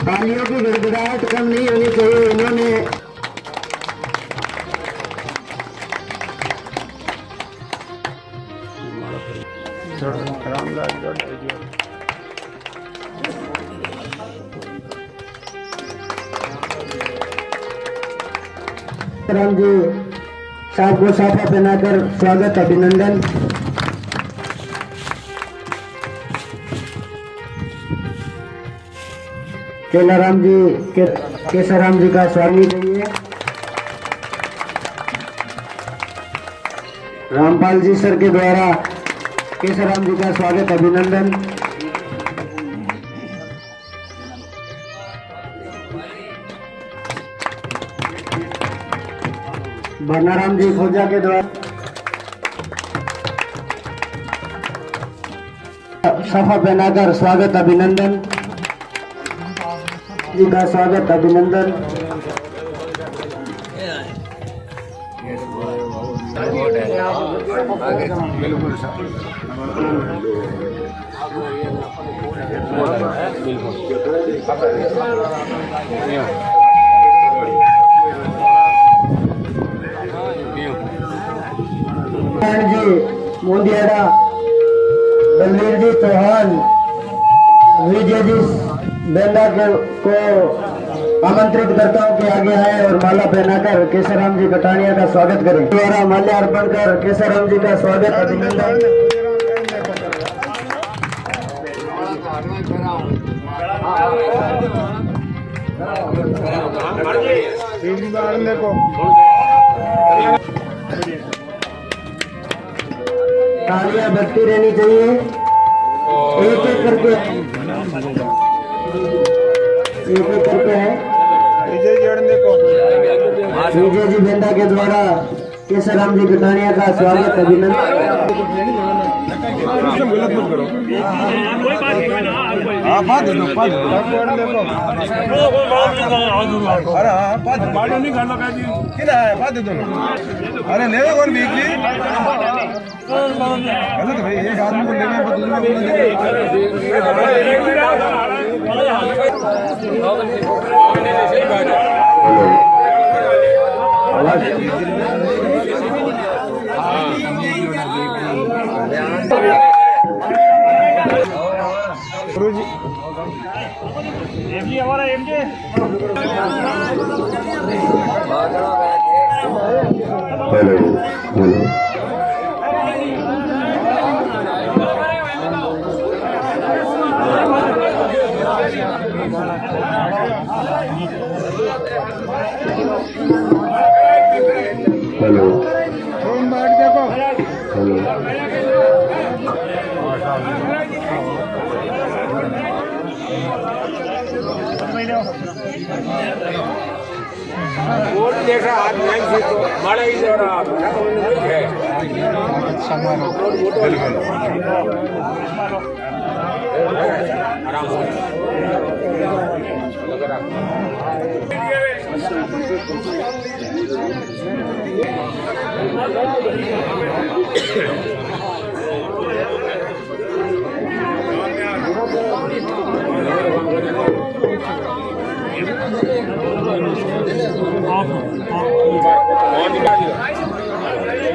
तालियों की गड़गड़ाहट कम नहीं होनी चाहिए। इन्होंने राम जी साहब को साफा पहनाकर स्वागत अभिनंदन। केलाराम जी केसराम जी का स्वागत करिए। रामपाल जी सर के द्वारा केसराम जी का स्वागत अभिनंदन। बनाराम जी खोजा के द्वारा साफा पहनाकर स्वागत अभिनंदन जी का स्वागत अभिनंदन। जी मोदियाड़ा, बलवीर जी चौहान, विजय जी बेंदा को आमंत्रित करता हूं कि आगे आए और माला पहनाकर केसराम जी कटानिया का स्वागत करें। द्वारा माल्या अर्पण कर केसराम जी का स्वागत अभिनंदन। तालियां बजती रहनी चाहिए, एक एक करके है। विजय जी बेंदा के द्वारा केसराम जी कटानिया का स्वागत अभिनंदन। अरे ले कौन वीकली गलत भाई, एक आदमी को लेने एमजी हमारा MG hello hello hello vote देखा आज नहीं तो बड़ा ही जो रहा है। आराम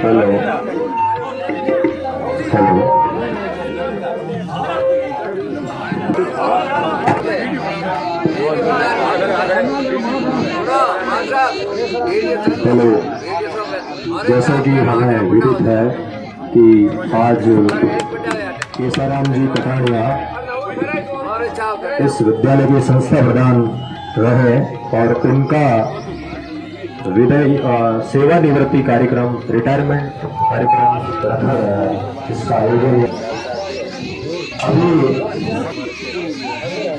हेलो हेलो हेलो, जैसा कि हमें विदित है कि आज केसराम जी कटानिया इस विद्यालय के संस्था प्रधान रहे और उनका विदाई सेवानिवृत्ति कार्यक्रम, रिटायरमेंट कार्यक्रम रखा गया है। इसका आयोजन अभी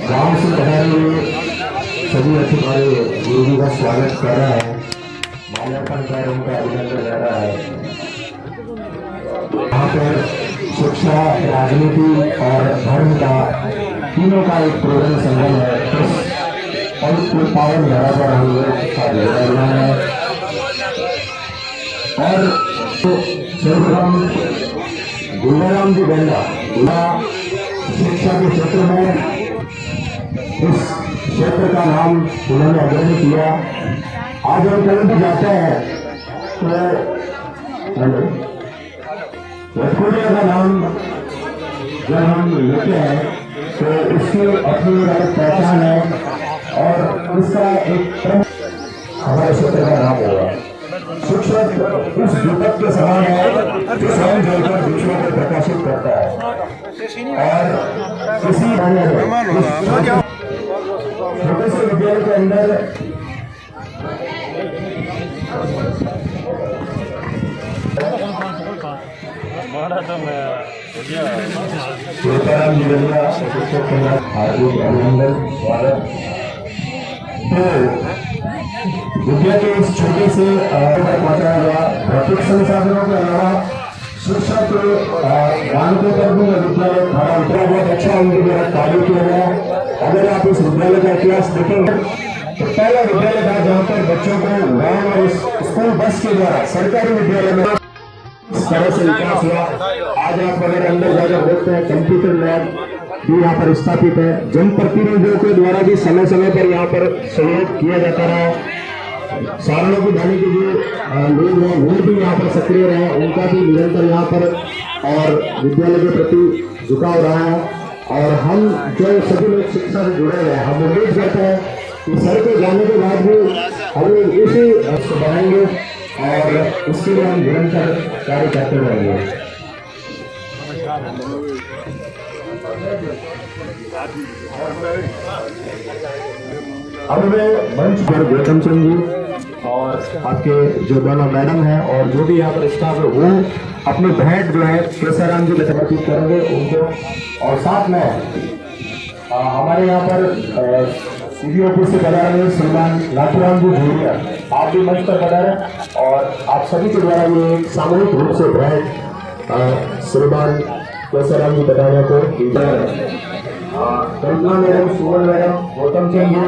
गांव से पधारे सभी अधिकारी गुरु जी का स्वागत कर रहा है, माल्यार्पण कर उनका अभिनंदन कर रहा है। यहाँ पर शिक्षा, राजनीति और धर्म का तीनों का एक प्रोग्राम संगम है। और पावन धारा पर हम लोग है और सर्वप्रथम गुलाराम जी बेंदा शिक्षा के क्षेत्र में इस क्षेत्र का नाम उन्होंने अग्रणी किया। आज हम कहीं भी जाते हैं तो रसगुल्ले का नाम जब हम लेते हैं तो उसकी अपनी अलग पहचान है और उसका एक हमारे क्षेत्र का नाम होगा। शिक्षक उस दीपक के समान है जो स्वयं जलकर दूसरों को प्रकाशित करता है और इसी छोटे से विद्यालय के अंदर हार्दिक अभिनंदन स्वागत। तो विद्या के इस छोटे से पहुंचाया गया भौतिक संसाधनों के अलावा शिक्षा के मानकों पर भी विद्यालय खड़ा उतरा। बहुत अच्छा उनके द्वारा कार्य किया गया। अगर आप इस विद्यालय का इतिहास देखेंगे तो पहला विद्यालय था जहाँ पर बच्चों को गाँव और स्कूल बस के द्वारा सरकारी विद्यालय में इस तरह से विकास हुआ। आज आप अगर अंदर जाकर देखते हैं कंप्यूटर लैब भी यहाँ पर स्थापित है। जनप्रतिनिधियों के द्वारा भी समय समय पर यहाँ पर सहयोग किया जाता रहा। सारणों की धानी के जो लोग हैं वो भी यहाँ पर सक्रिय रहे, उनका भी निरंतर यहाँ पर और विद्यालय के प्रति झुकाव रहा है। और हम जो सभी लोग शिक्षा से जुड़े हुए हैं, हम उम्मीद करते हैं कि सर के जाने के बाद भी हम इसी को बढ़ाएंगे और इसके लिए हम निरंतर कार्य करते रहेंगे। अब मैं मंच पर गौतम सिंह जी और आपके जो दोनों मैडम हैं और जो भी यहाँ पर स्टाफ है वो अपनी भेंट जो है केसराम जी को समर्पित करेंगे उनको। और साथ में हमारे यहाँ पर सीबीओपी से बता रहे हैं श्रीमान नाथुराम जी झूरिया, आप भी मंच पर बता रहे और आप सभी के द्वारा ये सामूहिक रूप से भेंट श्रीमान केसराम जी बताने को कल्पना मैडम, सुमन मैडम, गौतम सिंह जी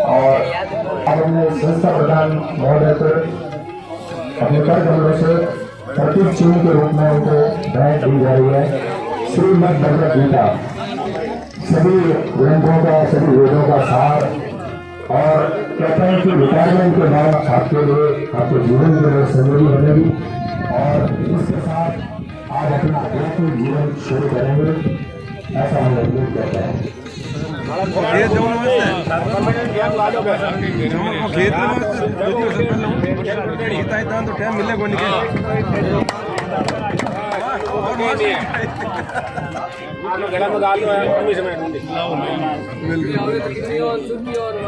और अपने संस्था प्रधान महोदय को अपने कर कमलों से प्रतीक चिन्ह के रूप में उनको भेंट दी जा रही है। श्रीमद् भगवद गीता सभी ग्रंथों का, सभी वेदों का सार और कहते हैं कि रिटायरमेंट के बाद आपके लिए, आपके जीवन के लिए संयोगी बनेगी और इसके साथ आज अपना आध्यात्मिक जीवन शुरू करेंगे, ऐसा हम उम्मीद करते हैं।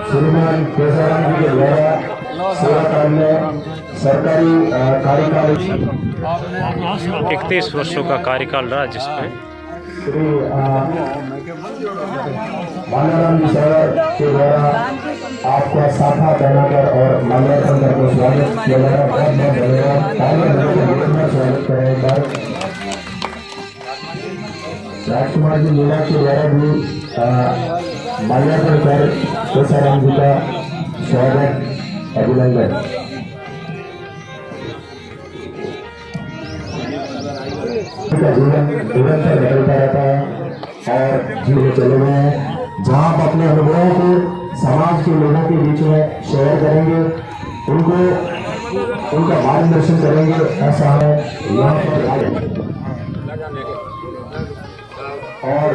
श्रीमान केसराम जी के द्वारा सेवा काल में सरकारी कार्यकाल 31 वर्षों का कार्यकाल रहा जिसमें श्री माल्याराम जी सर के द्वारा आपका साफा पहनाकर और माल्यार्पण करके स्वागत किया जा रहा है। बहुत बहुत धन्यवाद। स्वागत करें एक बार। राजकुमार जी मीना के द्वारा भी माल्यार्पण कर केसराम जी का स्वागत, अभिनंदन। का जीवन निरंतर बदलता रहता है और जीवन चले गए हैं। जहाँ आप अपने अनुभवों को समाज के लोगों के बीच में शेयर करेंगे, उनका मार्गदर्शन करेंगे, ऐसा है यहाँ पर। और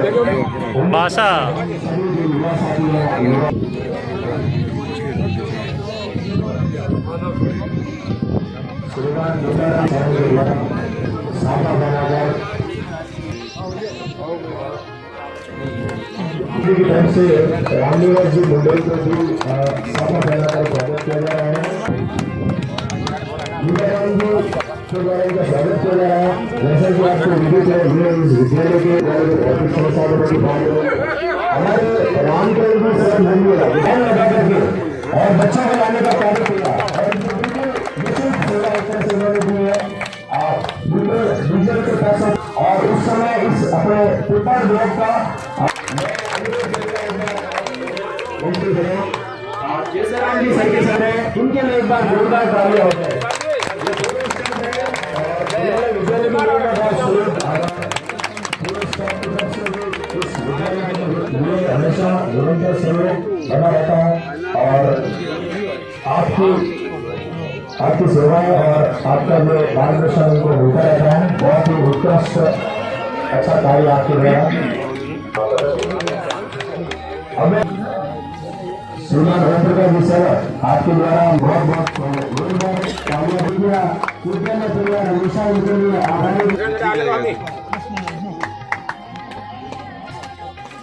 भाषा श्रीमान नेताराम साहब के द्वारा साफा बनाकर की तरफ से रामनिवास जी मुंडेल को भी साफा बनाकर स्वागत किया जा रहा है। मीराराम जी के द्वारा इनका स्वागत किया जा रहा है। जैसा कि आपको विदित है, ये इस विद्यालय के भौतिक संसाधनों की बात है। हमारे रामकरण भी सर ध्यान लगा करके और बच्चों को लाने का कार्य किया और विशेष सेवा एक तरह से उन्होंने दी है डीजल के पैसे। और उस समय इस अपने पेपर ब्लॉक का केसराम जी सर के समय इनके लिए एक बार जोरदार तालियां हो जाए। विद्यालय में ये हमेशा निरंतर सहयोग बना रहता है और आपकी सेवाएं और आपका जो मार्गदर्शन उनको मिलता रहता है। बहुत ही उत्कृष्ट अच्छा कार्य आपके द्वारा। हमें श्रीमान ओम प्रकाश जी सर आपके द्वारा बहुत बहुत कामयाबियां हमेशा उनके लिए आभारी।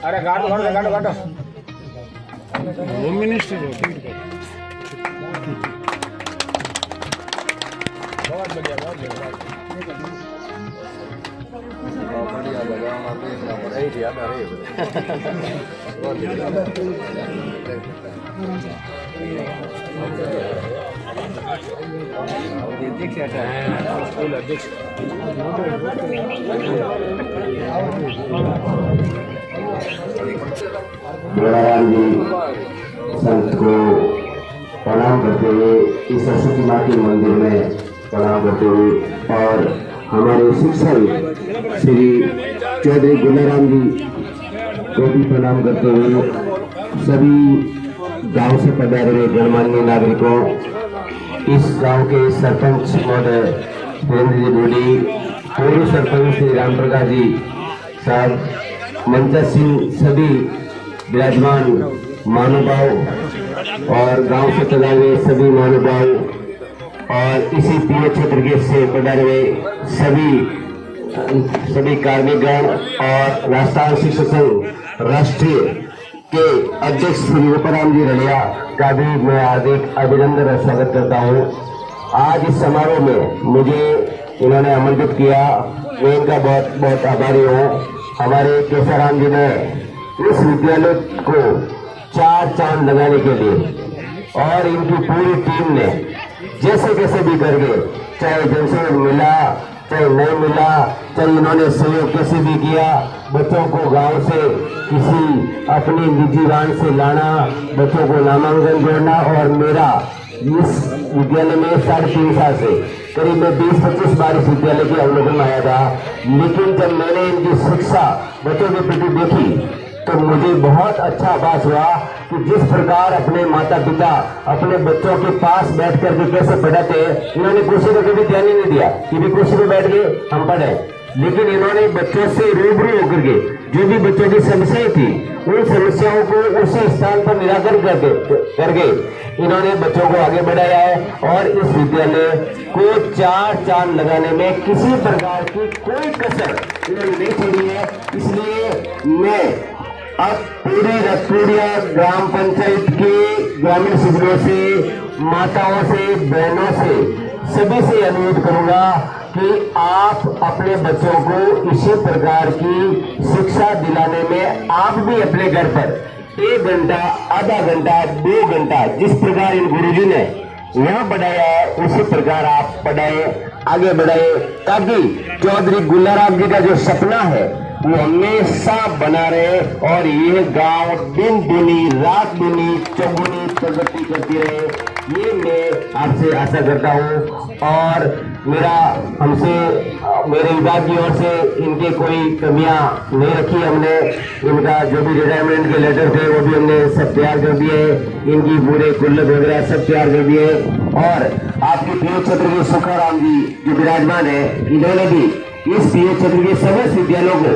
अरे गाड़ो गाड़ो गाड़ो गाड़ो होम मिनिस्टर बहुत बढ़िया बहुत स्कूल अध्यक्ष गुलाराम जी संत को प्रणाम करते हुए इस सरस्वती माँ के मंदिर में प्रणाम करते हुए और हमारे शिक्षक श्री चौधरी गुलाराम जी को भी प्रणाम करते हुए सभी गांव से पधारे हुए गणमान्य नागरिकों, इस गांव के सरपंच महोदय वीरेंद्र जी डोली, पूर्व सरपंच श्री राम प्रकाश जी साहब, मंचा सिंह, सभी विराजमान महानुभाव और गांव से पधारे हुए सभी महानुभाव और इसी पीओ क्षेत्र के से पधारे हुए सभी कार्मिकगण और राष्ट्रीय शिक्षक संघ राष्ट्रीय के अध्यक्ष श्री रूपाराम जी रलिया का भी मैं हार्दिक अभिनंदन और स्वागत करता हूं। आज इस समारोह में मुझे इन्होंने आमंत्रित किया, मैं इनका बहुत बहुत आभारी हूँ। हमारे केशवराम जी ने इस विद्यालय को 4 चांद लगाने के लिए और इनकी पूरी टीम ने जैसे कैसे भी करके, चाहे जनसहयोग मिला चाहे नहीं मिला, चाहे इन्होंने सहयोग कैसे भी किया, बच्चों को गांव से किसी अपनी निजी वाहन से लाना, बच्चों को नामांकन जोड़ना और मेरा इस विद्यालय में 3.5 साल से करीब मैं 20-25 बार इस विद्यालय के अवलोकन में आया था। लेकिन जब मैंने इनकी शिक्षा बच्चों के प्रति देखी तो मुझे बहुत अच्छा आभास हुआ कि जिस प्रकार अपने माता पिता अपने बच्चों के पास बैठ करके कैसे पढ़ाते हैं, इन्होंने कुर्सी पर कभी ध्यान ही नहीं दिया कि भी कुर्सी पर बैठ गए हम पढ़े, लेकिन इन्होंने बच्चों से रूबरू होकर के जो भी बच्चों की समस्याएं थी उन समस्याओं को उसी स्थान पर निराकरण करके इन्होंने बच्चों को आगे बढ़ाया है और इस विद्यालय को 4 चांद लगाने में किसी प्रकार की कोई कसर इन्होंने नहीं छोड़ी है। इसलिए मैं अब पूरी रतपुरिया ग्राम पंचायत के ग्रामीण शिविरों से, माताओं से, बहनों से, सभी से अनुरोध करूंगा कि आप अपने बच्चों को इसी प्रकार की शिक्षा दिलाने में आप भी अपने घर पर 1 घंटा, आधा घंटा, 2 घंटा जिस प्रकार इन गुरुजी ने यहाँ पढ़ाया है उसी प्रकार आप पढ़ाए, आगे बढ़ाए, ताकि चौधरी गुलाराम जी का जो सपना है वो हमेशा बना रहे और ये गांव दिन दुनी रात दुनी चौगुनी प्रगति करती रहे। ये मैं आपसे आशा करता हूँ और मेरे विभाग की ओर से इनके कोई कमियां नहीं रखी हमने। इनका जो भी रिटायरमेंट के लेटर थे वो भी हमने सब तैयार कर दिए, इनकी पूरे कुल्लत वगैरह सब तैयार कर दिए और आपके पीओ क्षेत्र के सुखाराम जी जो विराजमान है, इन्होंने भी इस पीओ क्षेत्र के समस्त विद्यालयों को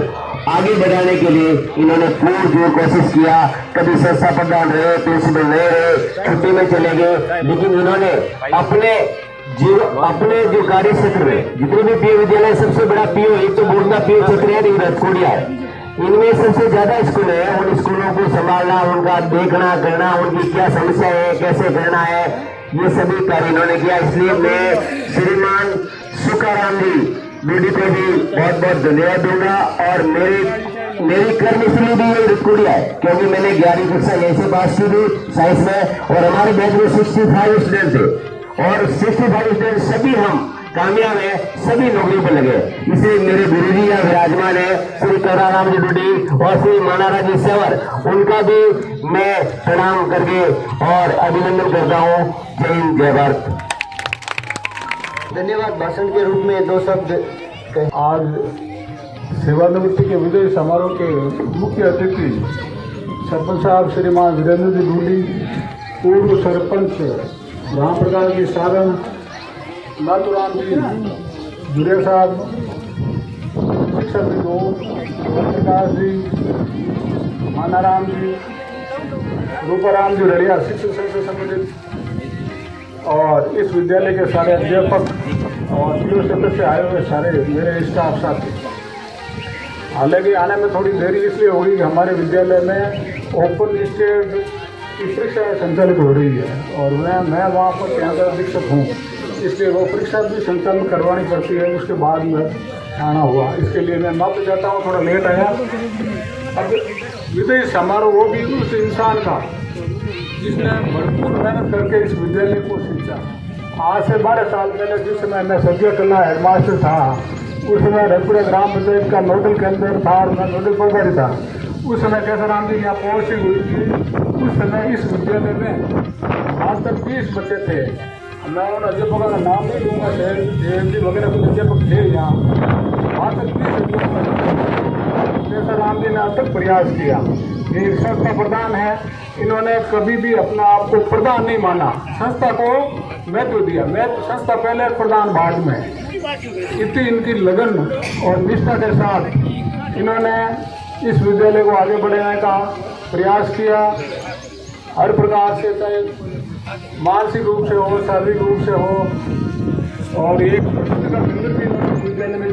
आगे बढ़ाने के लिए इन्होंने पूरी कोशिश किया। कभी संस्था प्रधान रहे, प्रिंसिपल नहीं रहे, छुट्टी में चले गए, लेकिन इन्होंने अपने जो कार्य क्षेत्र में जितने भी पीओ विद्यालय, सबसे बड़ा पीओ एक तो बोर्ड का पीओ क्षेत्र है रतकोडिया है, इनमें सबसे ज्यादा स्कूल है। उन स्कूलों को संभालना, उनका देखना करना, उनकी क्या समस्या है, कैसे करना है, ये सभी कार्य इन्होंने किया। इसलिए मैं श्रीमान सुखाराम जी बीडी को भी बहुत बहुत धन्यवाद दूंगा और मेरी कर्म इसलिए भी ये रतकोडिया है क्योंकि मैंने 11वीं कक्षा यहीं से पास की थी साइंस में और हमारे बैच में 65 स्टूडेंट थे और 65 स्टूडेंट सभी हम कामयाब है, सभी नौकरी पर लगे। इसलिए मेरे गुरुजी यहाँ विराजमान है श्री कौराराम जी डूडी और श्री मानारा जी सेवर, उनका भी मैं प्रणाम करके और अभिनंदन करता हूँ। जय हिंद, जय भारत। धन्यवाद। भाषण के रूप में 2 शब्द आज सेवानिवृत्ति के विजय समारोह के मुख्य अतिथि सरपंच साहब श्रीमान वीरेंद्र जी डूली, पूर्व सरपंच राम प्रकाश जी सारण, नाथुराम जी जुड़े साहब, शिक्षक प्रकाश जी, मानाराम जी, रूपाराम जी रड़िया शिक्षक संघ से संबंधित, और इस विद्यालय के सारे अध्यापक और पीओ सदस्य आए हुए सारे मेरे स्टाफ साथी। हालांकि आने में थोड़ी देरी इसलिए हो रही कि हमारे विद्यालय में ओपन स्टेज की परीक्षा संचालित हो रही है और मैं वहाँ पर यहाँ का अधीक्षक हूँ, इसलिए वो परीक्षा भी संचालन करवानी पड़ती है। उसके बाद में आना हुआ, इसके लिए मैं माफ़ी चाहता हूँ, थोड़ा लेट आया। अब विजय समारोह वो भी उस इंसान का जिसने भरपूर मेहनत करके इस विद्यालय को सींचा। आज से 12 साल पहले जिस समय मैं सज्जा कला हेडमास्टर था, उस समय रघुपुरा ग्राम पंचायत का नोडल केंद्र था और मैं नोडल प्रभारी था। उस समय कैसाराम जी यहाँ पोस्टिंग हुई थी। उस समय इस विद्यालय में आज तक 20 बच्चे थे। मैं उन अध्यापकों का नाम नहीं लूँगा, जी वगैरह कुछ अध्यापक थे यहाँ। आज तक 20 कैसाराम जी ने अब तक प्रयास किया। ये संस्था प्रधान है, इन्होंने कभी भी अपना आप को प्रधान नहीं माना, संस्था को महत्व दिया। मैं संस्था पहले, प्रधान बाद में। इतनी इनकी लगन और निष्ठा के साथ इन्होंने इस विद्यालय को आगे बढ़ाने का प्रयास किया। हर प्रकार से, चाहे मानसिक रूप से हो, शारीरिक रूप से हो, और एक विद्यालय में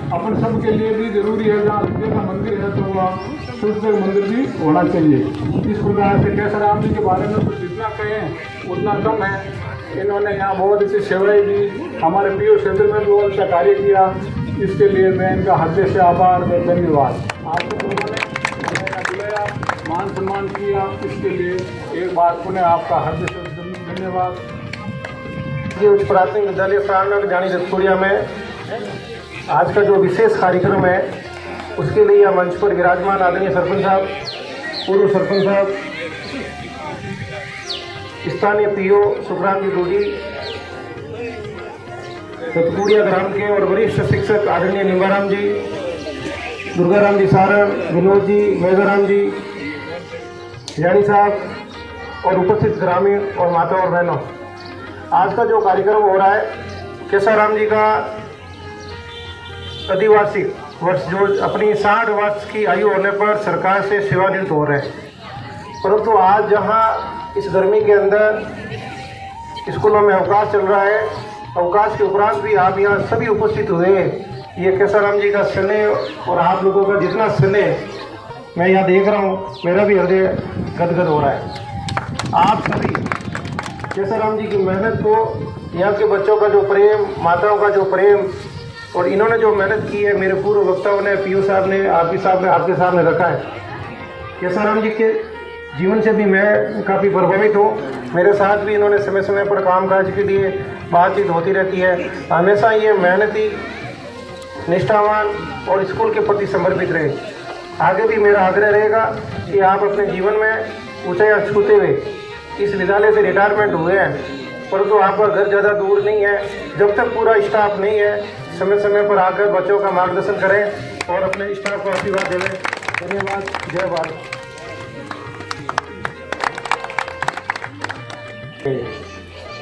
अपन सब के लिए भी जरूरी है। जहाँ विद्या का मंदिर है तो वहाँ सूर्य मंदिर भी होना चाहिए। इस प्रकार से कैसाराम जी के बारे में कुछ जितना कहें उतना कम है। इन्होंने यहाँ बहुत अच्छी सेवाएं दी, हमारे पीओ क्षेत्र में भी बहुत अच्छा कार्य किया। इसके लिए मैं इनका हृदय से आभार और धन्यवाद। आपको उन्होंने बुलाया, मान सम्मान किया, इसके लिए एक बार पुनः आपका हृदय से धन्यवाद। ये उच्च प्राथमिक विद्यालय प्रांगण जानी रतपुरिया में आज का जो विशेष कार्यक्रम है, उसके लिए यह मंच पर विराजमान आदरणीय सरपंच साहब, पूर्व सरपंच साहब, स्थानीय पीओ सुखराम जी डूडी, रतपुरिया ग्राम के और वरिष्ठ शिक्षक आदरणीय निम्बाराम जी, दुर्गाराम जी सारण, विनोद जी, मेघाराम जी, यानी साहब और उपस्थित ग्रामीण और माता और बहनों, आज का जो कार्यक्रम हो रहा है, कैसाराम जी का अधिवार्षिक वर्ष जो अपनी 60 वर्ष की आयु होने पर सरकार से सेवानिवृत्त हो रहे हैं। परंतु आज जहां इस गर्मी के अंदर स्कूलों में अवकाश चल रहा है, अवकाश के उपरांत भी आप यहाँ सभी उपस्थित हुए। ये कैसाराम जी का स्नेह और आप लोगों का जितना स्नेह मैं यहाँ देख रहा हूँ, मेरा भी हृदय गदगद हो रहा है। आप सभी कैसाराम जी की मेहनत को, यहाँ के बच्चों का जो प्रेम, माताओं का जो प्रेम, और इन्होंने जो मेहनत की है, मेरे पूर्व वक्ताओं ने, पीओ साहब ने, आरपी साहब ने आपके सामने रखा है। कैसाराम जी के जीवन से भी मैं काफ़ी प्रभावित हूँ। मेरे साथ भी इन्होंने समय समय पर कामकाज के लिए बातचीत होती रहती है। हमेशा ये मेहनती, निष्ठावान और स्कूल के प्रति समर्पित रहे। आगे भी मेरा आग्रह रहेगा कि आप अपने जीवन में ऊंचाइयां छूते हुए इस विद्यालय से रिटायरमेंट हुए हैं, परंतु आपका घर ज़्यादा दूर नहीं है। जब तक पूरा स्टाफ नहीं है, समय समय पर आकर बच्चों का मार्गदर्शन करें और अपने स्टाफ को आशीर्वाद देवें। धन्यवाद। जय भारत।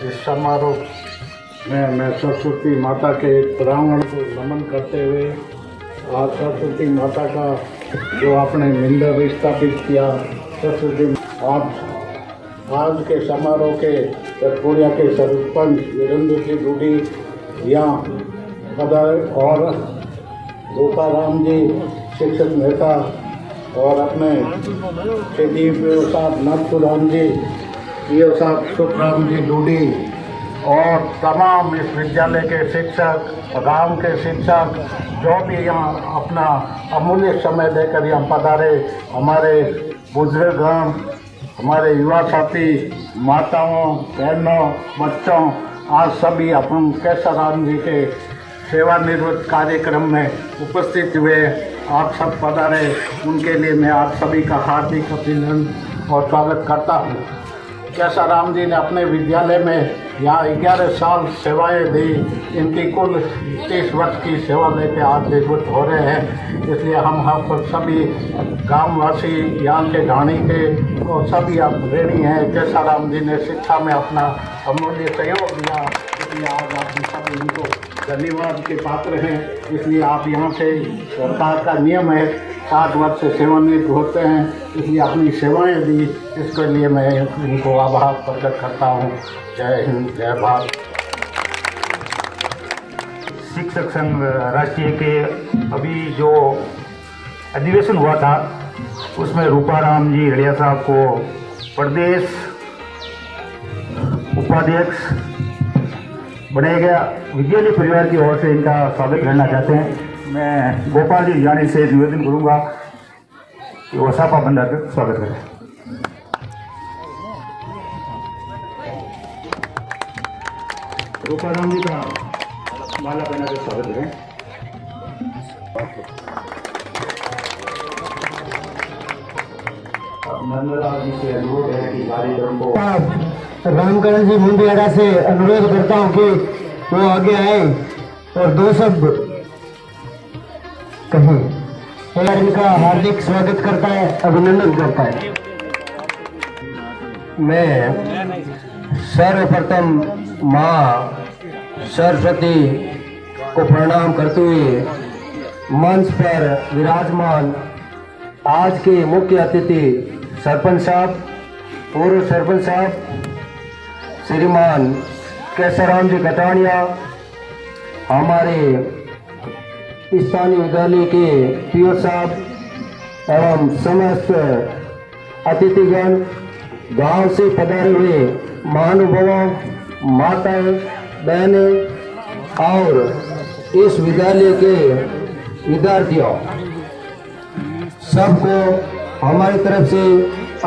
इस समारोह में मैं सरस्वती माता के प्रांगण को नमन करते हुए आज सरस्वती माता का जो आपने मंदिर स्थापित किया, सरस्वती आज के समारोह के रतपुरिया के सरपंच वीरेंद्र जी डूडी यहाँ पधारे और रूपाराम जी शिक्षक नेता और अपने श्री पीओ साहब नाथुराम जी, पीओ साहब सुखराम जी डूडी और तमाम इस विद्यालय के शिक्षक, गांव के शिक्षक जो भी यहाँ अपना अमूल्य समय देकर यहाँ पधारे, हमारे बुजुर्गगण, हमारे युवा साथी, माताओं, बहनों, बच्चों, आज सभी अपन कैसाराम जी के सेवानिवृत्त कार्यक्रम में उपस्थित हुए। आप सब पधारे, उनके लिए मैं आप सभी का हार्दिक अभिनंदन और स्वागत करता हूँ। कैसाराम जी ने अपने विद्यालय में यहाँ 11 साल सेवाएं दी। इनकी कुल 30 वर्ष की सेवा लेके आज निवृत्त हो रहे हैं। इसलिए हम पर सभी गांववासी यहाँ के ढाणी के और सभी आप ऋणी हैं। कैसाराम जी ने शिक्षा में अपना अमूल्य सहयोग दिया, इसलिए आज आप सभी इनको धन्यवाद के पात्र हैं। इसलिए आप यहाँ से सरकार का नियम है 60 वर्ष से सेवानिवृत्त होते हैं, इसलिए अपनी सेवाएं दी, इसके लिए मैं इनको आभार प्रकट करता हूँ। जय हिंद, जय भारत। शिक्षक संघ राष्ट्रीय के अभी जो अधिवेशन हुआ था उसमें रूपाराम जी रड़िया साहब को प्रदेश उपाध्यक्ष बनाया गया। विद्यालय परिवार की ओर से इनका स्वागत करना चाहते हैं। मैं गोपाल जी जानी से निवेदन करूंगा कि वो साफा बंदा कर स्वागत करें। रूपाराम जी का माला पहना कर स्वागत करें। नंदलाल जी से अनुरोध है कि कार्यक्रम को रामकरण जी मुंडियाड़ा से अनुरोध करता हूँ कि वो आगे आए और 2 शब्द कहें और इनका हार्दिक स्वागत करता है, अभिनंदन करता है। मैं सर्वप्रथम माँ सरस्वती को प्रणाम करते हुए मंच पर विराजमान आज के मुख्य अतिथि सरपंच साहब, पूर्व सरपंच साहब श्रीमान कैसाराम जी कटानिया, हमारे स्थानीय विद्यालय के पीओ साहब एवं समस्त अतिथिगण, गांव से पधारे हुए महानुभावों, माताएं, बहनें और इस विद्यालय के विद्यार्थियों, सबको हमारी तरफ से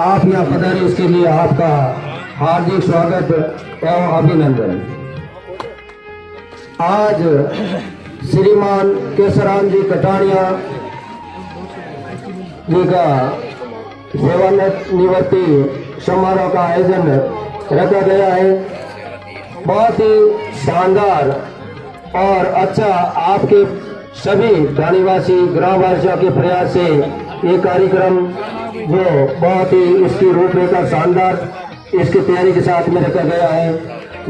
आप यहाँ पधारे इसके लिए आपका हार्दिक स्वागत एवं अभिनंदन। आज श्रीमान कैसाराम जी कटानिया जी का सेवानिवृत्ति समारोह का आयोजन रखा गया है। बहुत ही शानदार और अच्छा आपके सभी ढाणीवासी ग्रामवासियों के प्रयास से ये कार्यक्रम जो बहुत ही इसकी रूपरेखा शानदार इसकी तैयारी के साथ में रखा गया है।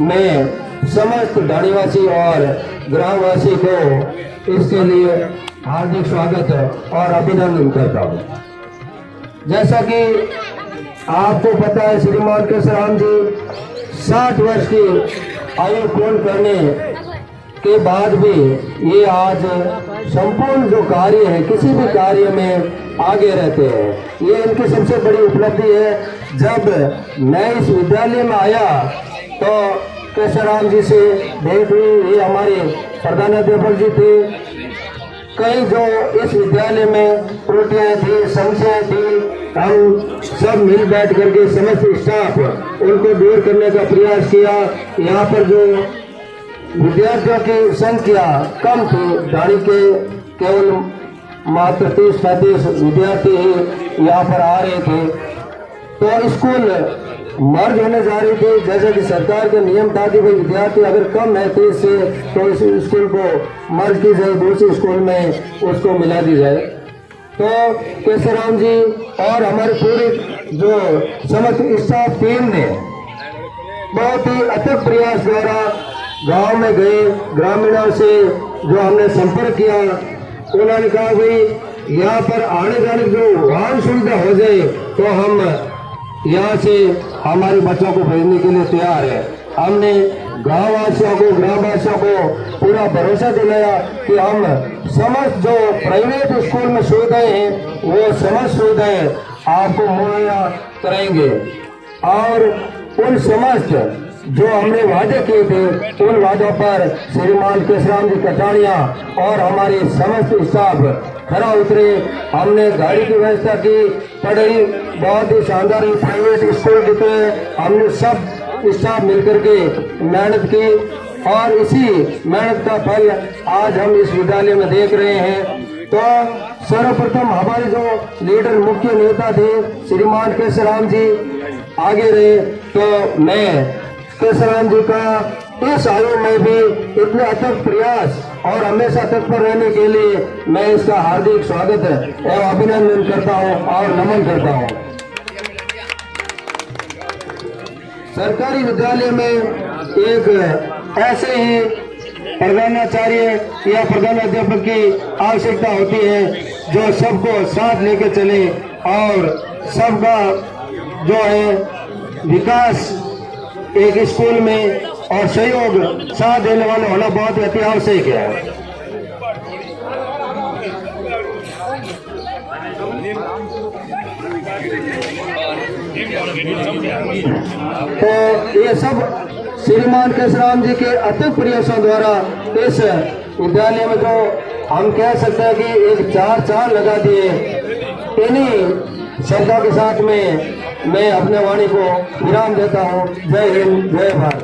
मैं समस्त ढाणीवासी और ग्रामवासी को इसके लिए हार्दिक स्वागत और अभिनंदन करता हूँ। जैसा कि आपको पता है, श्रीमान कैसाराम जी 60 वर्ष की आयु पूर्ण करने के बाद भी ये आज संपूर्ण जो कार्य है, किसी भी कार्य में आगे रहते हैं। ये इनकी सबसे बड़ी उपलब्धि है। जब मैं इस विद्यालय में आया तो कैसाराम जी से भेंट हुई। ये हमारे प्रधानाध्यापक जी थे। कई जो इस विद्यालय में त्रुटियां थी, समस्याएं थी, हम सब मिल बैठ करके समस्त स्टाफ उनको दूर करने का प्रयास किया। यहाँ पर जो विद्यार्थियों की संख्या कम थी, ढाणी के केवल मात्र 30-35 विद्यार्थी ही यहाँ पर आ रहे थे। तो स्कूल मर्ज होने जा रही थी। जैसे कि सरकार का नियम था कि भाई विद्यार्थी अगर कम है 30 से तो इस स्कूल को मर्ज की जाए, दूसरे स्कूल में उसको मिला दी जाए। तो कैसाराम जी और हमारे पूरे जो समस्त स्टाफ टीम ने बहुत ही अथक प्रयास द्वारा गांव में गए, ग्रामीणों से जो हमने संपर्क किया, उन्होंने कहा भाई यहाँ पर आने जाने की जो वाहन सुविधा हो जाए तो हम यहाँ से हमारे बच्चों को भेजने के लिए तैयार है। हमने गाँव वासियों को, ग्रामवासियों को पूरा भरोसा दिलाया कि हम समस्त जो प्राइवेट स्कूल में सुविधाएं हैं वो समस्त सुविधाएं आपको मुहैया करेंगे और उन समस्त जो हमने वादे किए थे उन वादों पर श्रीमान कैसाराम जी कटानिया और हमारे समस्त स्टाफ खरा उतरे। हमने गाड़ी की व्यवस्था की, पढ़ाई बहुत ही शानदार प्राइवेट स्कूल की तरह हमने सब स्टाफ मिलकर के मेहनत की और इसी मेहनत का फल आज हम इस विद्यालय में देख रहे हैं। तो सर्वप्रथम हमारे जो लीडर मुख्य नेता थे श्रीमान कैसाराम जी आगे रहे। तो मैं केशवराम जी का इस आयु में भी इतने अथक प्रयास और हमेशा तत्पर रहने के लिए मैं इसका हार्दिक स्वागत एवं अभिनंदन करता हूं और नमन करता हूं। सरकारी विद्यालय में एक ऐसे ही प्रधानाचार्य या प्रधानाध्यापक की आवश्यकता होती है जो सबको साथ लेकर चले और सबका जो है विकास एक स्कूल में और सहयोग साथ देने वाले होना बहुत अति आवश्यक है। तो ये सब श्रीमान केशवराम जी के अत्यंत प्रयासों द्वारा इस विद्यालय में जो हम कह सकते हैं कि एक चार लगा दिए। इन्हीं श्रद्धा के साथ में मैं अपने वाणी को विराम देता हूँ। जय हिंद, जय भारत।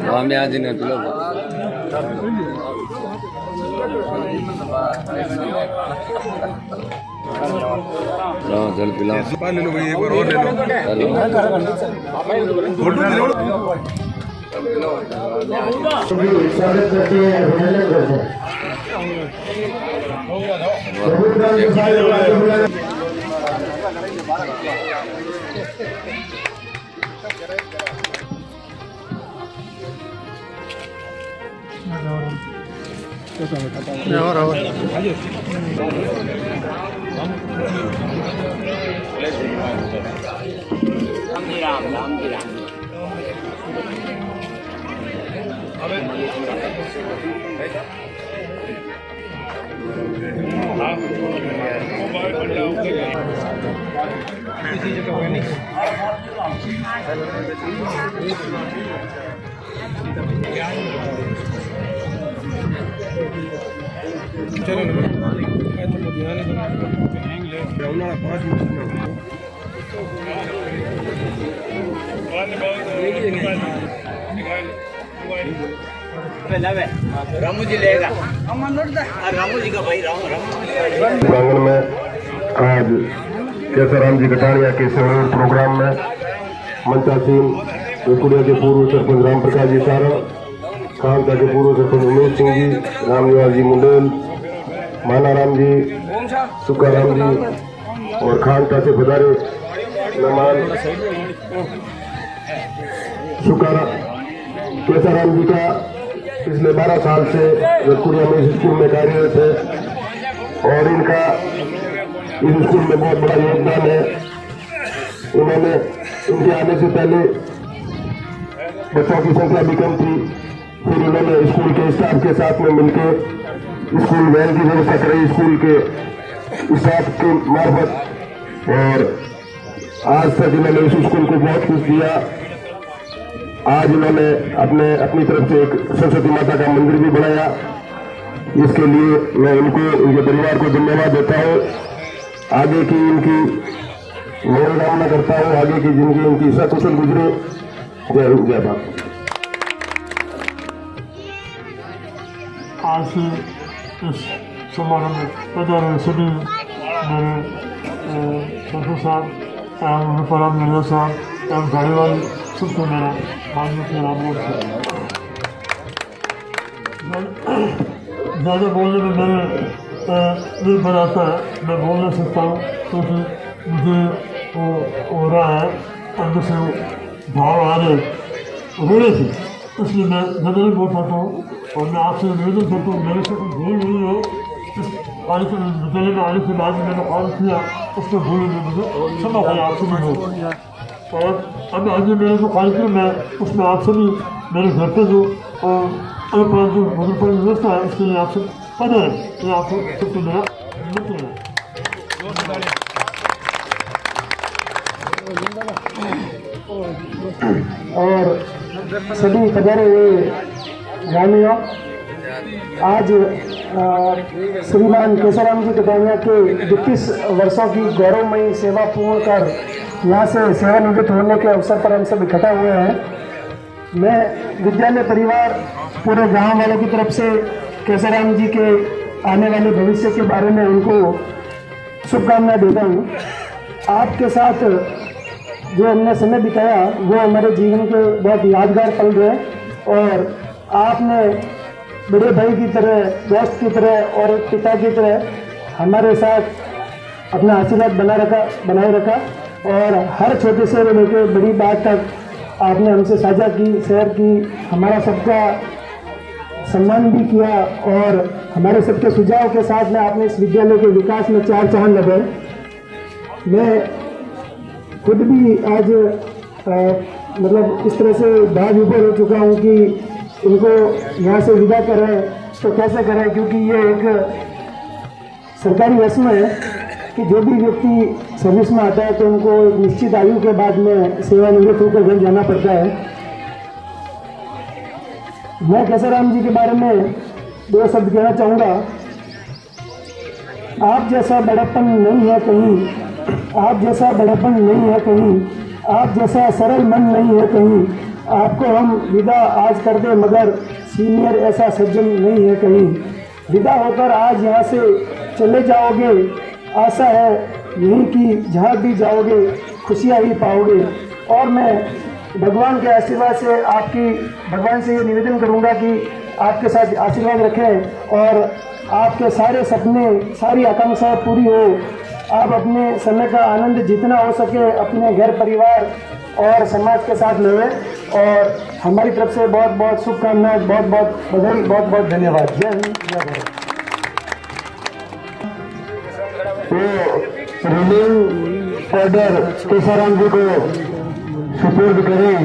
हम आज ने जल पिला ले लो भाई, एक बार और ले लो। फोटो ले लो। स्वागत करते हैं, अभिनंदन करते हैं। रामू जी लेगा, रामू जी का भाई प्रांगण में आज केशवराम जी कटारिया के सहयोग प्रोग्राम में मंचासीन वेकुड़िया के पूर्व सरपंच राम प्रकाश जी सारा, खानका के पूर्व सरपंच उमेश सिंह जी, रामनिवास जी मुंडेल, मानाराम जी, सुखाराम जी और खानका से पधारे मेहमान केशवराम जी का पिछले 12 साल से वेकुड़िया में इस स्कूल में कार्यरत है और इनका इस स्कूल में बहुत बड़ा योगदान है। उन्होंने इनके आने से पहले बच्चों की संख्या भी कम थी, फिर उन्होंने स्कूल के स्टाफ के साथ में मिलकर स्कूल वैन की व्यवस्था कराई स्कूल के स्टाफ के मार्फत और आज तक इन्होंने इस स्कूल को बहुत कुछ दिया। आज इन्होंने अपनी तरफ से एक सरस्वती माता का मंदिर भी बनाया। इसके लिए मैं इनको, इनके परिवार को धन्यवाद देता हूँ। आगे की इनकी मनोकामना करता हूँ, आगे की जिंदगी इनकी सकुशल गुजरे। जय हिंद, जय भारत। आज से इस समारोह में पधारे सभी मेरे सरपंच साहब एवं रूपाराम मिर्जा साहब एवं गाड़ीवाल सबको मेरा माननीय राम ज़्यादा बोलने में मेरे नहीं बनाता है, मैं बोल नहीं सकता हूँ क्योंकि मुझे वो हो रहा है अंदर से भाव आ रहे रोने से इसलिए मैं नहीं बोल पाता हूँ और मैं आपसे निवेदन करता हूँ, मेरे से कोई भूल नहीं है। इस कार्यक्रम विद्यालय में आने के बाद मैंने काम किया, उसमें भूल नहीं, मुझे क्षमा करें आपसे भी हो। और अब आगे मेरा जो कार्यक्रम है उसमें आप सभी मेरे घर पे जो अनुप्रांत जो भोजन व्यवस्था है उसके लिए आपसे पता है, मैं आपको सबसे मेरा मित्र है। और सभी पधारे हुए ग्रामीणों, आज श्रीमान केशवराम जी कटारिया के 32 वर्षों की गौरवमयी सेवा पूर्ण कर यहाँ से सेवानिवृत्त होने के अवसर पर हम सब इकट्ठा हुए हैं। मैं विद्यालय परिवार पूरे गांव वालों की तरफ से केशवराम जी के आने वाले भविष्य के बारे में उनको शुभकामनाएं देता हूँ। आपके साथ जो हमने समय बिताया वो हमारे जीवन के बहुत यादगार पल रहे और आपने बड़े भाई की तरह, दोस्त की तरह और एक पिता की तरह हमारे साथ अपना आशीर्वाद बनाए रखा और हर छोटे से लेकर बड़ी बात तक आपने हमसे साझा की, शेयर की, हमारा सबका सम्मान भी किया और हमारे सबके सुझाव के साथ में आपने इस विद्यालय के विकास में 4 चांद लगाए। मैं खुद भी आज मतलब इस तरह से भाव विभोर हो चुका हूँ कि इनको यहाँ से विदा करें तो कैसे करें, क्योंकि ये एक सरकारी रस्म है कि जो भी व्यक्ति सर्विस में आता है तो उनको एक निश्चित आयु के बाद में सेवानिवृत्त होकर घर जाना पड़ता है। मैं केशवराम जी के बारे में 2 शब्द कहना चाहूँगा। आप जैसा बड़प्पन नहीं है कहीं, आप जैसा बड़प्पन नहीं है कहीं, आप जैसा सरल मन नहीं है कहीं, आपको हम विदा आज कर दे मगर सीनियर ऐसा सज्जन नहीं है कहीं। विदा होकर आज यहाँ से चले जाओगे, आशा है यही कि जहाँ भी जाओगे खुशियाँ ही पाओगे। और मैं भगवान के आशीर्वाद से भगवान से ये निवेदन करूँगा कि आपके साथ आशीर्वाद रखें और आपके सारे सपने, सारी आकांक्षाएं पूरी हो। आप अपने समय का आनंद जितना हो सके अपने घर परिवार और समाज के साथ लें और हमारी तरफ से बहुत बहुत शुभकामनाएं, बहुत बहुत बधाई, बहुत बहुत धन्यवाद। जय हिंद, जय भारत। रिलीव ऑर्डर केशवराम जी को सुपुर्द करें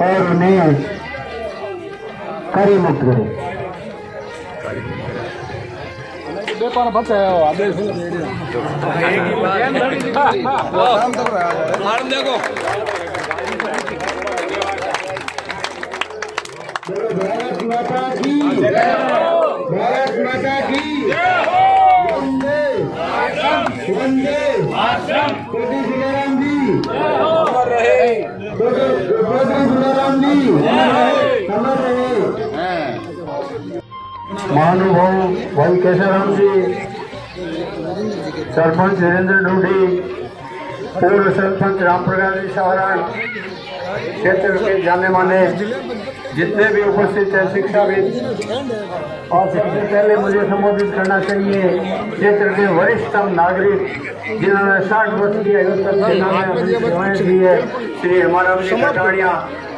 और उन्हें कार्य मुक्त करें। भारत माता की जय, भारत माता की वंदे वंदे कोटि तुलाराम जी अमर रहे, कोटि तुलाराम जी अमर रहे। महानुभाव भाई केशवराम जी, सरपंच वीरेंद्र ढूंढी, पूर्व सरपंच राम प्रकाश जी सावरण, क्षेत्र के जाने माने जितने भी उपस्थित हैं शिक्षाविद, और सबसे पहले मुझे संबोधित करना चाहिए क्षेत्र के वरिष्ठतम नागरिक जिन्होंने 60 वर्ष की आयु तक सेना में अपनी सेवाएं दी है, श्री हेमाराम जी कटारिया।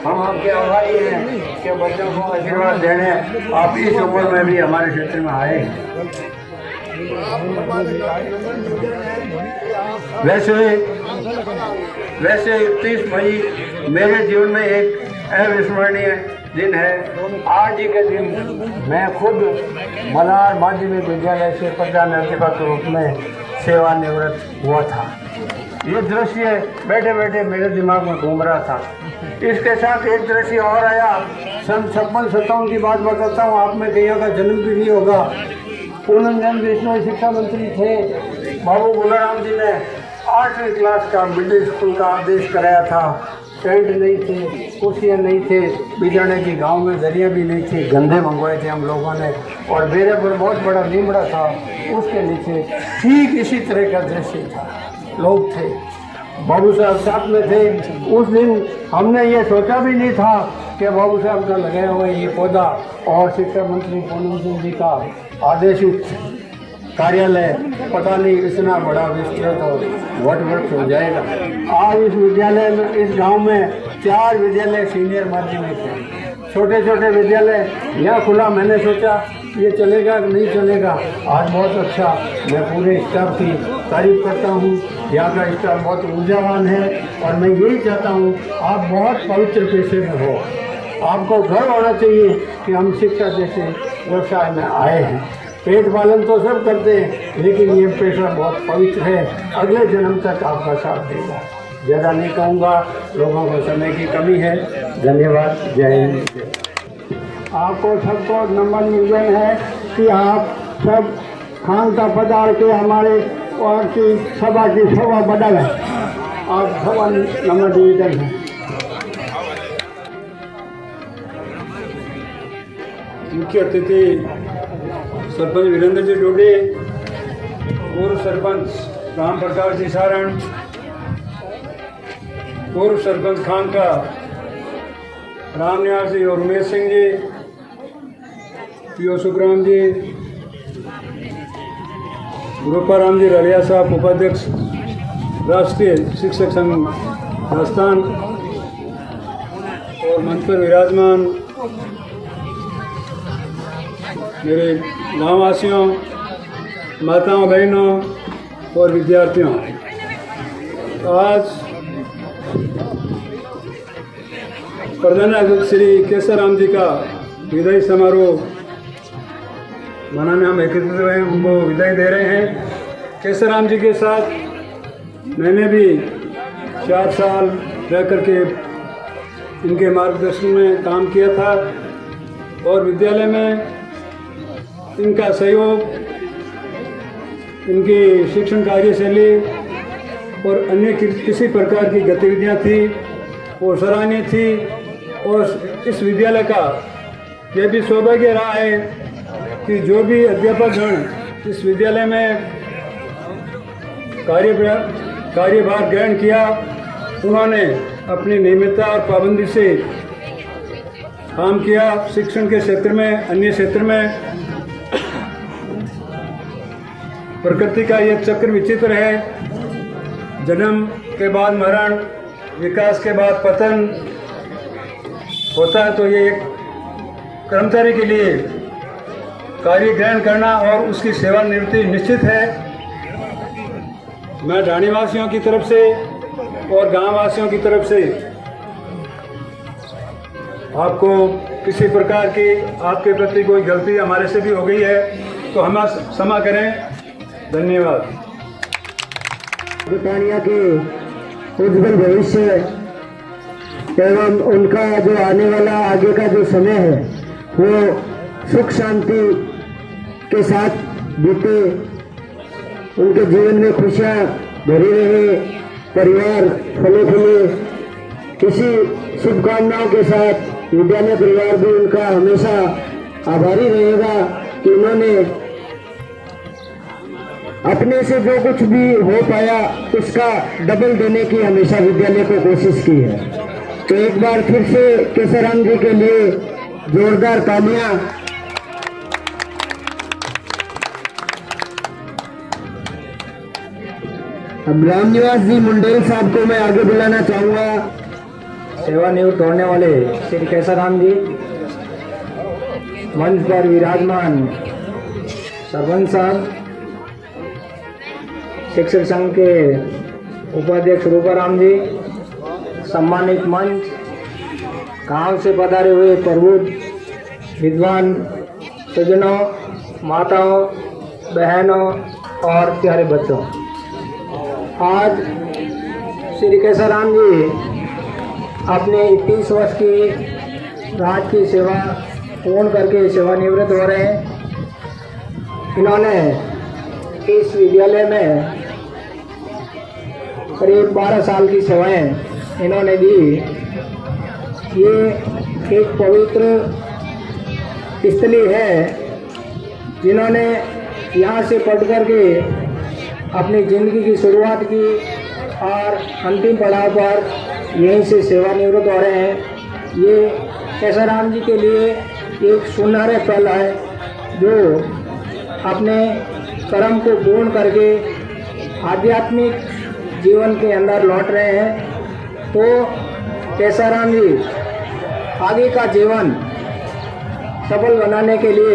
हम आपके आभारी हैं कि बच्चों को आशीर्वाद देने आप इस उम्र में भी हमारे क्षेत्र में आए। वैसे 31 मई मेरे जीवन में एक अविस्मरणीय दिन है। आज ही के दिन मैं खुद मलार माध्यमिक विद्यालय से प्रधान अध्यापक के रूप में सेवानिवृत्त हुआ था। ये दृश्य बैठे बैठे मेरे दिमाग में घूम रहा था। इसके साथ एक दृश्य और आया। सन 56-57 की बात बताता हूँ, आप में कईयों का जन्म भी नहीं होगा। पूनम चंद बिश्नोई शिक्षा मंत्री थे। बाबू गुलाराम जी ने 8वीं क्लास का मिडिल स्कूल का आदेश कराया था। टेंट नहीं थे, कुर्सियाँ नहीं थे, बिजड़ने की गांव में दरिया भी नहीं थी, गंदे मंगवाए थे हम लोगों ने, और मेरे पर बहुत बड़ा नीमड़ा था, उसके नीचे ठीक इसी तरह का दृश्य था। लोग थे, बाबू साहब साथ में थे। उस दिन हमने ये सोचा भी नहीं था कि बाबू साहब का लगाया हुआ ये पौधा और शिक्षा मंत्री पूनम सिंह जी का आदेशित कार्यालय पता नहीं इतना बड़ा विस्तृत और वट हो जाएगा। आज इस विद्यालय में, इस गांव में 4 विद्यालय सीनियर माध्यमिक हैं, छोटे छोटे विद्यालय यहाँ खुला, मैंने सोचा ये चलेगा कि नहीं चलेगा। आज बहुत अच्छा, मैं पूरे स्टाफ की तारीफ करता हूँ। यहाँ का स्टाफ बहुत ऊर्जावान है और मैं यही चाहता हूँ आप बहुत पवित्र पेशे में हो। आपको गर्व होना चाहिए कि हम शिक्षा जैसे व्यवसाय में आए हैं। पेट पालन तो सब करते हैं, लेकिन ये पेशा बहुत पवित्र है, अगले जन्म तक आपका साथ देगा। ज़्यादा नहीं कहूँगा, लोगों को समय की कमी है। धन्यवाद। जय हिंद। आपको सबको नम्र निवेदन है कि आप सब खानका पधार के हमारे और की सभा की शोभा बढ़ाएं। आप सभा नम्र निवेदन है। मुख्य अतिथि सरपंच वीरेंद्र जी डोडे, पूर्व सरपंच राम प्रकाश जी सारण, पूर्व सरपंच खानका राम निवास जी और उमेश सिंह जी, पीओ सुखराम जी, गोपाराम जी रलिया साहब, उपाध्यक्ष राष्ट्रीय शिक्षक संघ राजस्थान, और मंच पर विराजमान मेरे गाँववासियों, माताओं, बहनों और विद्यार्थियों, आज प्रधानाध्यक्ष श्री केसरराम जी का विदाई समारोह मनाने हम एकत्रित हुए हैं, उनको विदाई दे रहे हैं। केसरराम जी के साथ मैंने भी 4 साल रह करके इनके मार्गदर्शन में काम किया था और विद्यालय में इनका सहयोग, इनकी शिक्षण कार्यशैली और अन्य किसी प्रकार की गतिविधियां थी वो सराहनीय थी। और इस विद्यालय का यह भी सौभाग्य रहा है कि जो भी अध्यापकगण इस विद्यालय में कार्यभार ग्रहण किया, उन्होंने अपनी नियमितता और पाबंदी से काम किया। शिक्षण के क्षेत्र में, अन्य क्षेत्र में प्रकृति का यह चक्र विचित्र है। जन्म के बाद मरण, विकास के बाद पतन होता है, तो ये एक कर्मचारी के लिए कार्य ग्रहण करना और उसकी सेवानिवृत्ति निश्चित है। मैं ढाणीवासियों की तरफ से और गांववासियों की तरफ से आपको किसी प्रकार की आपके प्रति कोई गलती हमारे से भी हो गई है तो हम क्षमा करें। धन्यवाद। ब्रिटानिया के उज्जवल भविष्य एवं उनका जो आने वाला आगे का जो समय है वो सुख शांति के साथ बीते, उनके जीवन में खुशियाँ भरी रहे, परिवार फले फूले। इसी शुभकामनाओं के साथ विद्यालय परिवार भी उनका हमेशा आभारी रहेगा कि उन्होंने अपने से जो कुछ भी हो पाया उसका डबल देने की हमेशा विद्यालय को कोशिश की है। तो एक बार फिर से केसरराम जी के लिए जोरदार तालियां। अब रामनिवास जी मुंडेल साहब को मैं आगे बुलाना चाहूंगा। सेवानिवृत्त होने वाले श्री केसरराम जी, मंच पर विराजमान सरपंच साहब, शिक्षक संघ के उपाध्यक्ष रूपाराम जी, सम्मानित मंच, गांव से पधारे हुए प्रबुद्ध विद्वान सज्जनों, माताओं, बहनों और प्यारे बच्चों, आज श्री केसरराम जी अपने 21 वर्ष की राज की सेवा पूर्ण करके सेवानिवृत्त हो रहे हैं। इन्होंने इस विद्यालय में करीब 12 साल की सेवाएं इन्होंने दी। ये एक पवित्र स्थली है जिन्होंने यहाँ से पढ़ कर के अपनी ज़िंदगी की शुरुआत की और अंतिम पड़ाव पर यहीं से सेवानिवृत्त हो रहे हैं। ये केसरराम जी के लिए एक सुनहरे पल है जो अपने कर्म को पूर्ण करके आध्यात्मिक जीवन के अंदर लौट रहे हैं। तो केसरराम जी आगे का जीवन सफल बनाने के लिए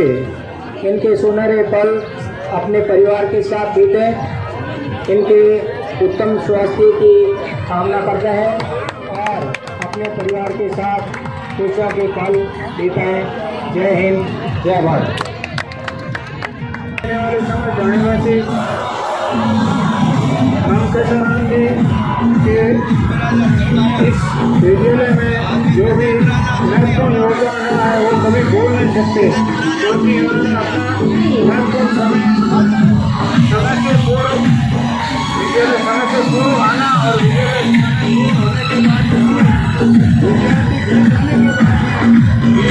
इनके सुनहरे पल अपने परिवार के साथ बीतें। इनके उत्तम स्वास्थ्य की कामना करते हैं और अपने परिवार के साथ खुशियों के पल बिताएं। जय हिंद, जय भारत। हम केशवराम जी के इस विद्यालय में जो भी महत्वपूर्ण योगदान रहा है वो कभी भूल नहीं सकते, क्योंकि उन्होंने अपना महत्वपूर्ण समय के पूर्व विद्यालय समय से पूर्व आना और विद्यालय होने के बाद विद्यार्थी घर जाने के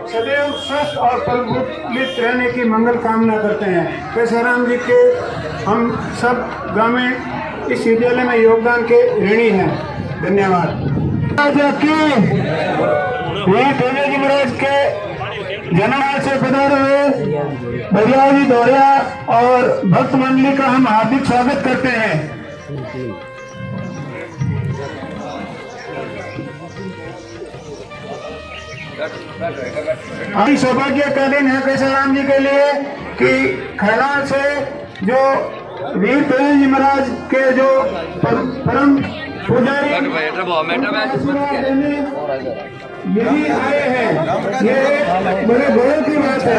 सदैव स्वस्थ और प्रफुल्लित रहने की मंगल कामना करते हैं। केशवराम जी के हम सब गाँव में इस विद्यालय में योगदान के ऋणी हैं। धन्यवाद। जी महाराज के जन्मदिन से पधारे हुए भैया जी दौरिया और भक्त मंडली का हम हार्दिक स्वागत करते हैं। अभी सौभाग्य का दिन है केशवराम जी के लिए कि खैराल से जो वीर तेज जी महाराज के जो परम पुजारी यही आए हैं, ये बड़े गौरव की बात है।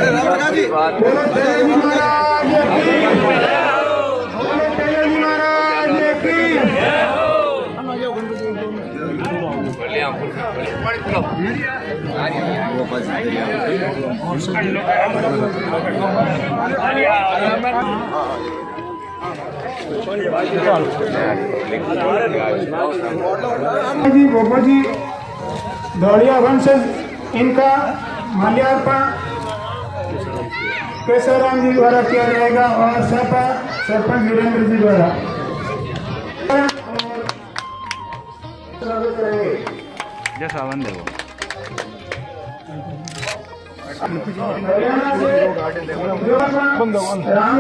बोलो तेज जी महाराज की, बोलो तेज जी महाराज की। जी गोपा जी दौड़िया वंशज, इनका माल्यार्पण केशवराम जी द्वारा किया जाएगा और सपा सरपंच वीरेंद्र जी द्वारा।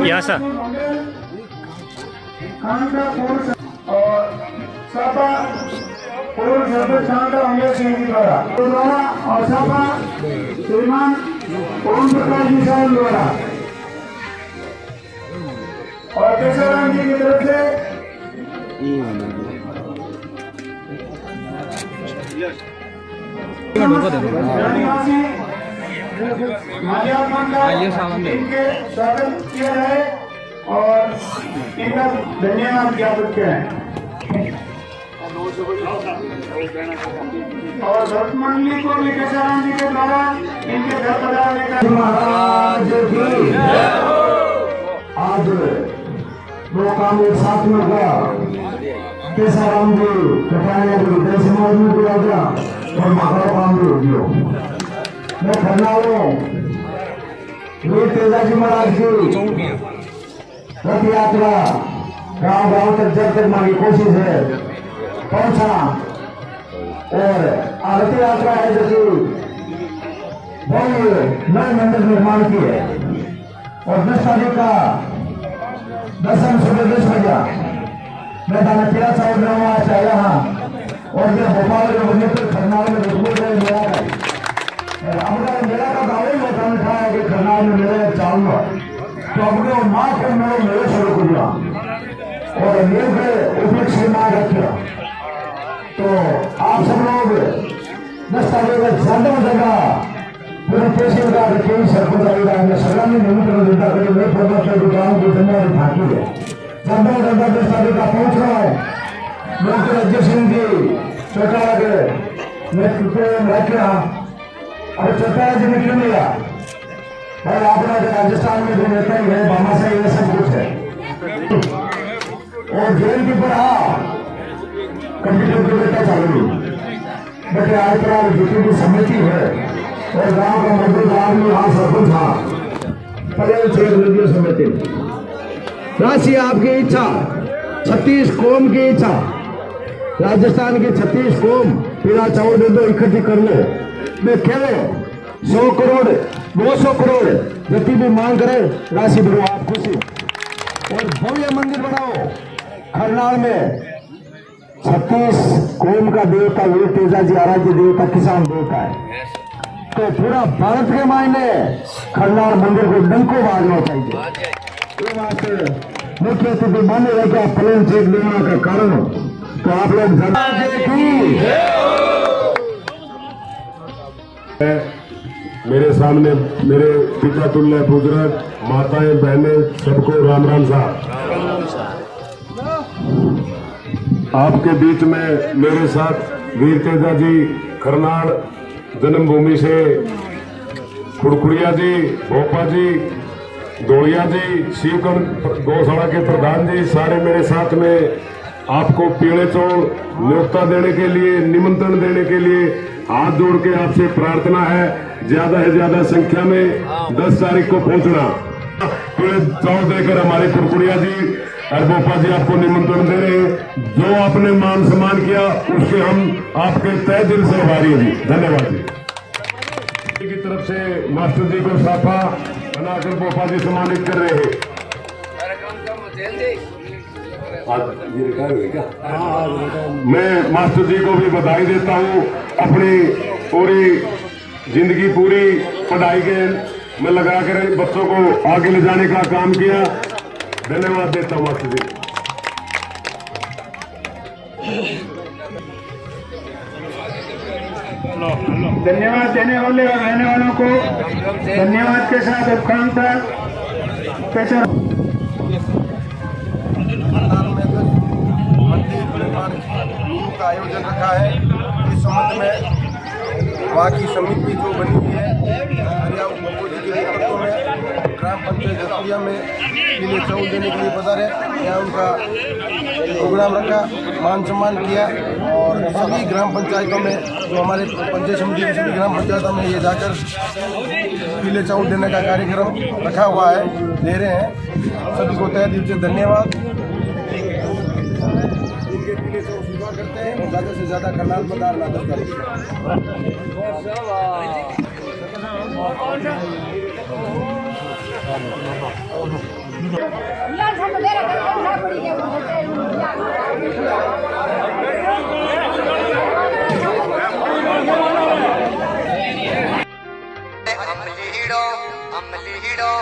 यहाँ सर और सपा पूर्व सरपंच सांसद अमर सिंह जी द्वारा और सपा श्रीमान ओम प्रकाश जी साहब द्वारा और केशवराम जी की तरफ से इनके स्वागत किया है और इनका धन्यवाद ज्ञापित किया है। और भक्त मंडली को भी केशवराम जी के द्वारा इनके घर पधारने का महाराज की आज दो काम एक साथ में हुआ। केशवराम जी कटाने समाज में भी आ गया और महाराज काम भी हो गया। मैं खरनालों वीर तेजाजी महाराज की रथ यात्रा गांव गांव तक जब तक हमारी कोशिश है पहुंचना और रथ यात्रा है जैसे नए मंदिर निर्माण की है और 10 तारीख का दर्शन सुबह 10 बजे मैं दाना तेरा साहब में आया हाँ और ये भोपाल के मंदिर पर खरनाल में मेला है। अपना मेला का दावे में काम था कि खरनाल में मेरे चालूंगा तो अपने माँ को मेरे शुरू कर दिया और मेरे उपलक्ष्य से माँ रखा। तो आप सब लोग 10 तारीख का ज्यादा जगह पूरे पेशे का रखें सरपंच आएगा सगळ्यांनी निमंत्रण देता करें मैं प्रभाव दुकान की जिम्मेदारी थाकी है ज्यादा ज्यादा 10 तारीख का पहुंच रहा है। डॉक्टर अजय सिंह जी चौटाला के नेतृत्व में रखे और चौटाला जी ने क्यों लिया और आपने राजस्थान में जो नेता ही है बामा से ये सब कुछ है और जेल की पर कंप्यूटर की बेटा चालू बटे आज पर जितनी समिति है और गांव का मजदूर आदमी वहां सरपंच था पहले से समिति राशि आपकी इच्छा 36 कौम की इच्छा राजस्थान की 36 कौम पीला चावल दे दो इकट्ठी कर लो मैं खेलो 100 करोड़ 200 करोड़ जितनी भी मांग करे राशि भरो आप खुशी और भव्य मंदिर बनाओ। खरनाल में 36 कौम का देवता वीर तेजा जी आराध्य देवता किसान देवता है, तो पूरा भारत के मायने खरनाल मंदिर को डंको बाजना चाहिए। ये बात मुख्य अतिथि मान्य रह गया प्लेन चेक लेने का कारण, तो आप लोग मेरे सामने मेरे पिता तुल्य बुजुर्ग माताएं बहनें सबको राम राम साहब। आपके बीच में मेरे साथ वीर तेजा जी खरनाल जन्मभूमि से खुड़खुड़िया जी, भोपा जी, दौड़िया जी, शिवकंड गौशाला के प्रधान जी सारे मेरे साथ में आपको पीले चौल न्योता देने के लिए, निमंत्रण देने के लिए हाथ जोड़ के आपसे प्रार्थना है ज्यादा से ज्यादा संख्या में 10 तारीख को पहुंचना। पीले चौल देकर हमारे खुड़खुड़िया जी और भोपा जी आपको निमंत्रण दे रहे हैं। जो आपने मान सम्मान किया उसके हम आपके तहे दिल से आभारी हैं जी। धन्यवाद जी। की तरफ से मास्टर जी को साफा बनाकर भोपा जी सम्मानित कर रहे हैं। ये रिटायर हुए क्या? मैं मास्टर जी को भी बधाई देता हूँ। अपनी पूरी जिंदगी पूरी पढ़ाई के में लगा कर बच्चों को आगे ले जाने का काम किया। धन्यवाद देता हूँ मास्टर जी। धन्यवाद देने वाले और रहने वालों को धन्यवाद के साथ उपकांक्षा कैसा का आयोजन रखा है। इस संबंध में वहाँ की समिति जो बनी हुई है हरियाणा बब्बू जी के नेतृत्व में ग्राम पंचायत जसपुरिया में पीले चावल देने के लिए पधारे। यहाँ उनका प्रोग्राम रखा, मान सम्मान किया और सभी ग्राम पंचायतों में जो हमारे पंचायत समिति की सभी ग्राम पंचायतों में ये जाकर पीले चावल देने का कार्यक्रम रखा हुआ है, दे रहे हैं। सभी को तहे दिल से धन्यवाद। करते हैं और ज़्यादा से ज़्यादा करनाल पधार नादर करें। अमली हीरो